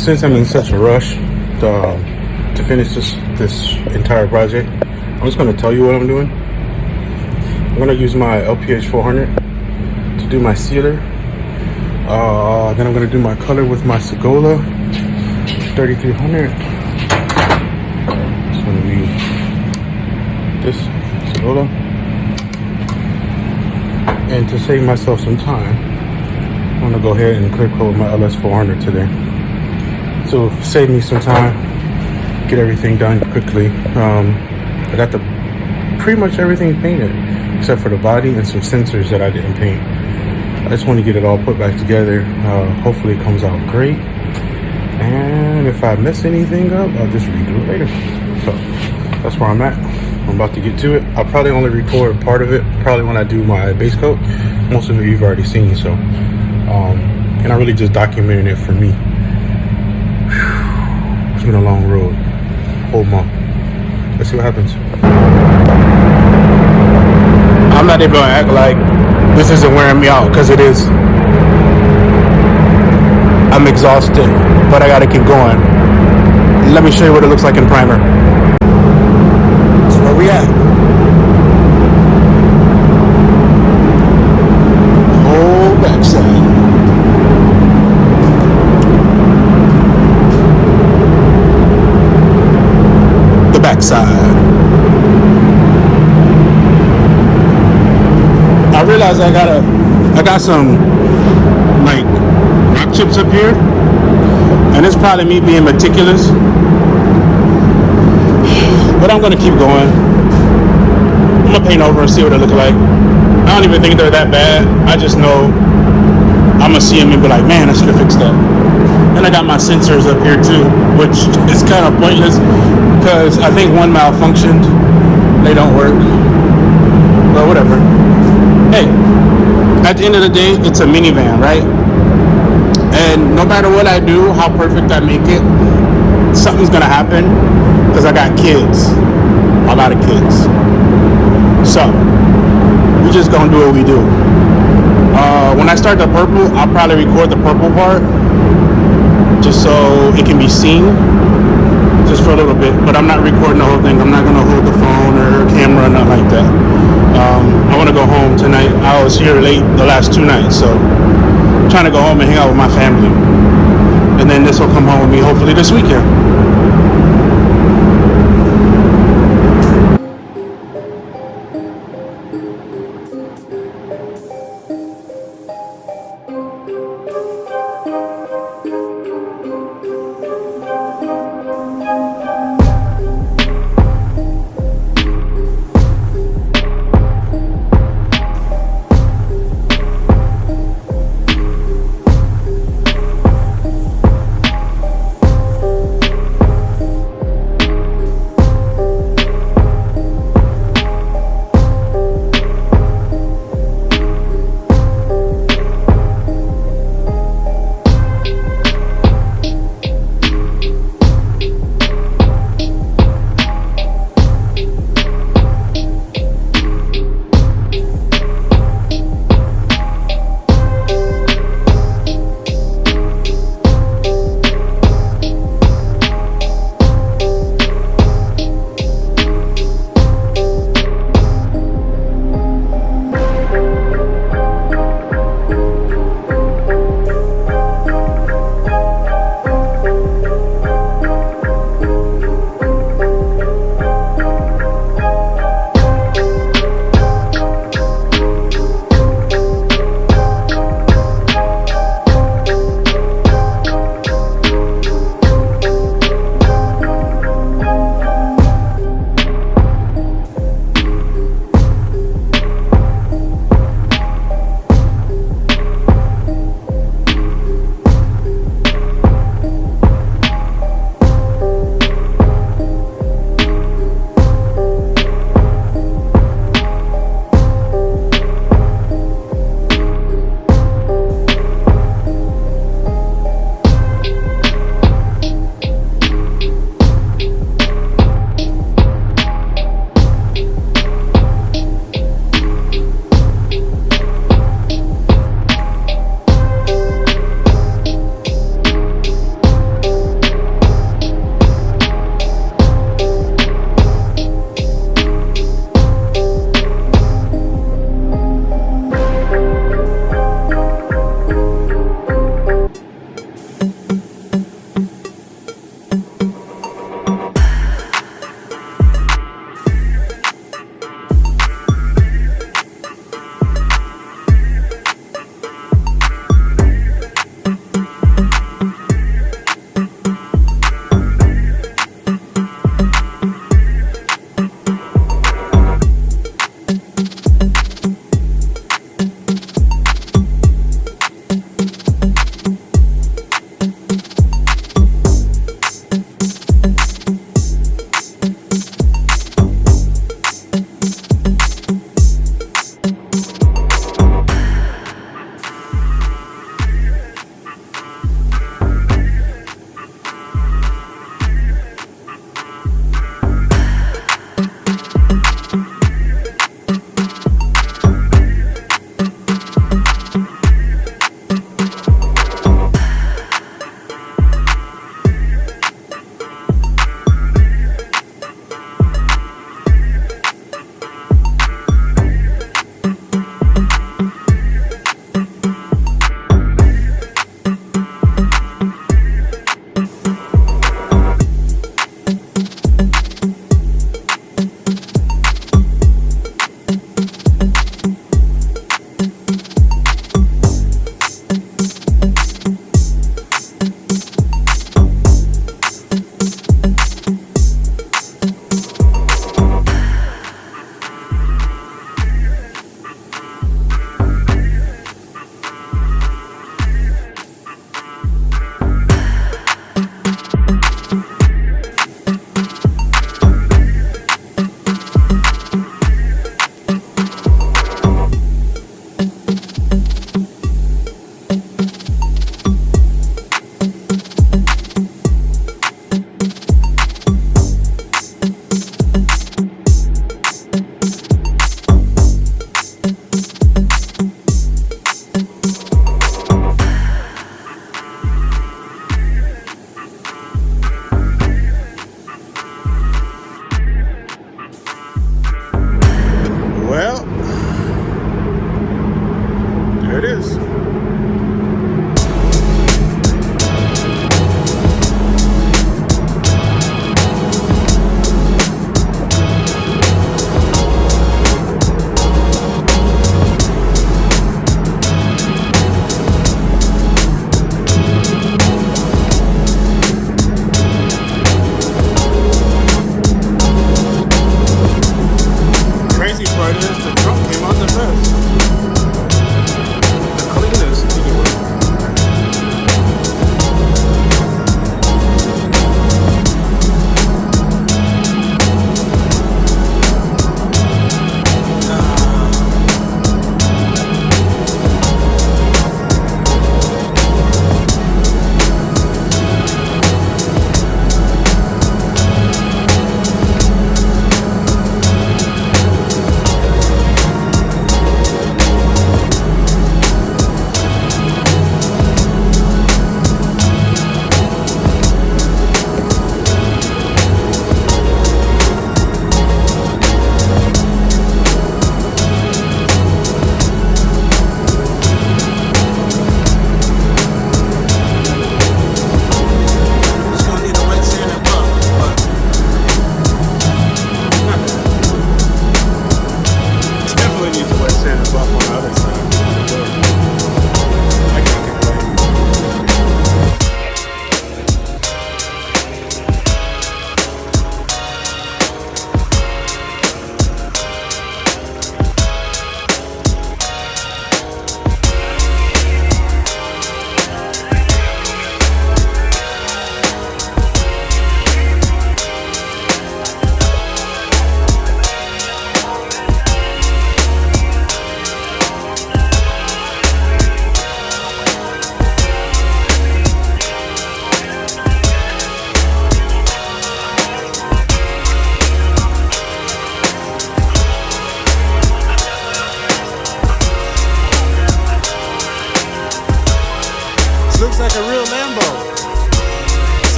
since I'm in such a rush to finish this entire project, I'm just going to tell you what I'm doing. I'm going to use my LPH 400 to do my sealer. Then I'm going to do my color with my Segola 3300. It's going to be this Segola. And to save myself some time, I'm going to go ahead and clear coat my LS 400 today. So save me some time, get everything done quickly. I got pretty much everything painted except for the body and some sensors that I didn't paint. I just want to get it all put back together. Hopefully it comes out great. And if I mess anything up, I'll just redo it later. So that's where I'm at. I'm about to get to it. I'll probably only record part of it, probably when I do my base coat. Most of it you've already seen, so. And I really just documented it for me. Whew. It's been a long road, whole month. Let's see what happens. I'm not even gonna act like this isn't wearing me out, because it is. I'm exhausted, but I gotta keep going. Let me show you what it looks like in primer. So where we at? Whole backside. The backside. I realized I got some like rock chips up here, and it's probably me being meticulous, but I'm gonna keep going. I'm gonna paint over and see what it looks like. I don't even think they're that bad. I just know I'm gonna see them and be like, man, I should have fixed that. And I got my sensors up here too, which is kind of pointless because I think one malfunctioned. They don't work, but whatever. Hey, at the end of the day, it's a minivan, right? And no matter what I do, how perfect I make it, something's gonna happen because I got kids, a lot of kids. So we just gonna do what we do. When I start the purple, I'll probably record the purple part just so it can be seen, just for a little bit. But I'm not recording the whole thing. I'm not gonna hold the phone or camera, nothing like that. I want to go home tonight. I was here late the last 2 nights, so I'm trying to go home and hang out with my family. And then this will come home with me hopefully this weekend.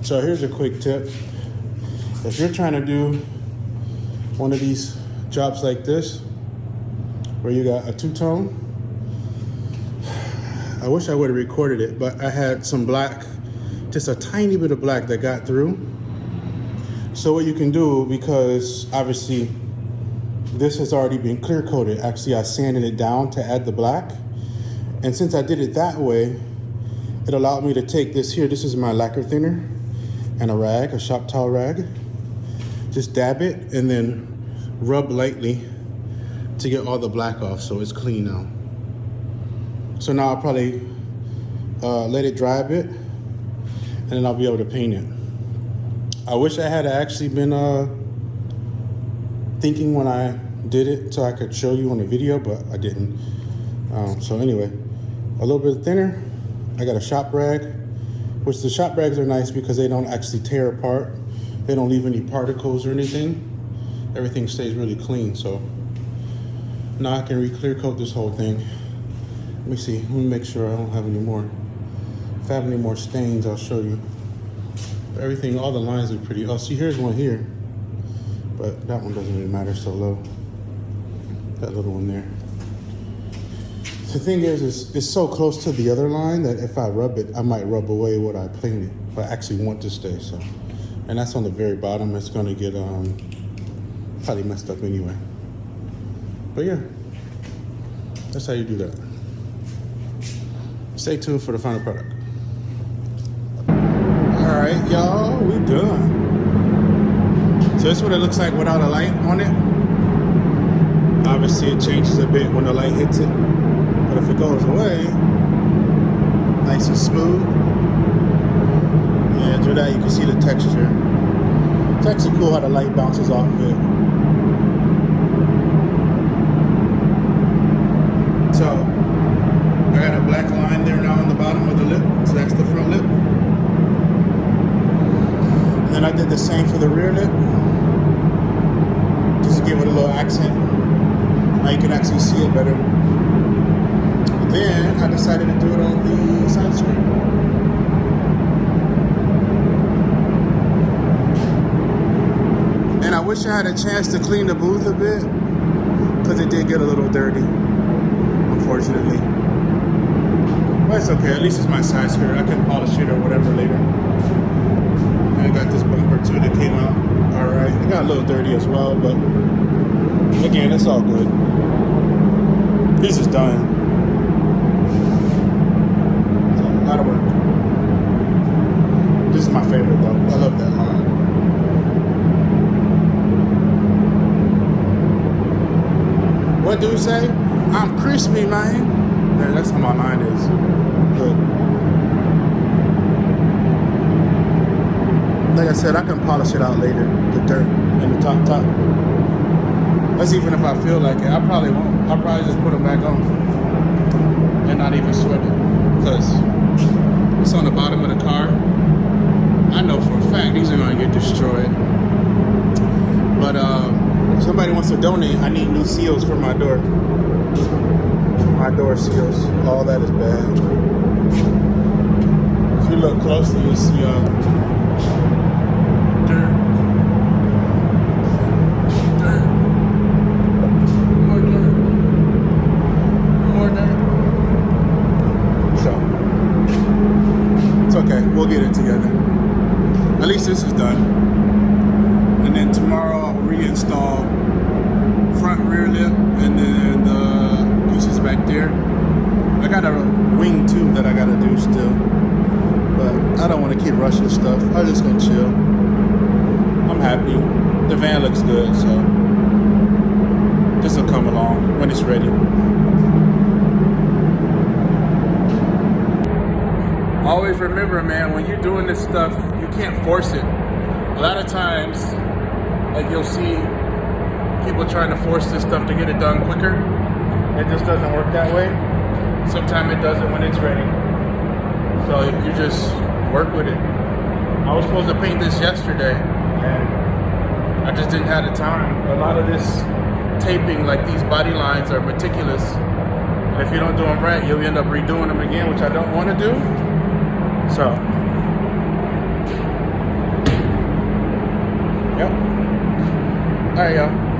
So here's a quick tip. If you're trying to do one of these jobs like this, where you got a two-tone, I wish I would have recorded it, but I had some black, just a tiny bit of black that got through. So what you can do, because obviously this has already been clear coated, actually I sanded it down to add the black. And since I did it that way, it allowed me to take this here, this is my lacquer thinner, and a rag, a shop towel rag. Just dab it and then rub lightly to get all the black off so it's clean now. So now I'll probably let it dry a bit and then I'll be able to paint it. I wish I had actually been thinking when I did it so I could show you on the video, but I didn't. So anyway, a little bit thinner. I got a shop rag, which the shop rags are nice because they don't actually tear apart. They don't leave any particles or anything. Everything stays really clean. So now I can re-clear coat this whole thing. Let me see, let me make sure I don't have any more. If I have any more stains, I'll show you. Everything, all the lines are pretty, oh, see, here's one here. But that one doesn't really matter, so low. That little one there. The thing is, it's so close to the other line that if I rub it, I might rub away what I painted, but I actually want to stay, so. And that's on the very bottom. It's gonna get probably messed up anyway. But yeah, that's how you do that. Stay tuned for the final product. All right, y'all, we done. So this is what it looks like without a light on it. Obviously it changes a bit when the light hits it. But if it goes away, nice and smooth. Yeah, through that you can see the texture. It's actually cool how the light bounces off of it. So, I got a black line there now on the bottom of the lip, so that's the front lip. And then I did the same for the rear lip, just to give it a little accent. Now you can actually see it better. Then I decided to do it on the side screen. And I wish I had a chance to clean the booth a bit, because it did get a little dirty, unfortunately. But it's okay, at least it's my side skirt. I can polish it or whatever later. And I got this bumper too that came out alright. It got a little dirty as well, but again, it's all good. This is done. So, a lot of work. This is my favorite though. I love that line. What do you say? I'm crispy, man. Yeah, that's how my line is. Good. Like I said, I can polish it out later. The dirt and the top. That's even if I feel like it. I probably won't. I'll probably just put them back on and not even sweat it, because it's on the bottom of the car. I know for a fact these are gonna get destroyed. But if somebody wants to donate, I need new seals for my door. My door seals, all that is bad. If you look closely, you'll see dirt. More dirt. More dirt. So, it's okay, we'll get it together. At least this is done. And then tomorrow I'll reinstall front rear lip and then the pieces back there. I got a wing tube that I gotta do still, but I don't want to keep rushing stuff. I'm just gonna chill. I'm happy. The van looks good, so this will come along when it's ready. Always remember, man, when you're doing this stuff, you can't force it. A lot of times, like you'll see people trying to force this stuff to get it done quicker. It just doesn't work that way. Sometimes it doesn't when it's ready. So you just work with it. I was supposed to paint this yesterday and I just didn't have the time. A lot of this taping, like these body lines, are meticulous. And if you don't do them right, you'll end up redoing them again, which I don't want to do. So Yep. All right, y'all.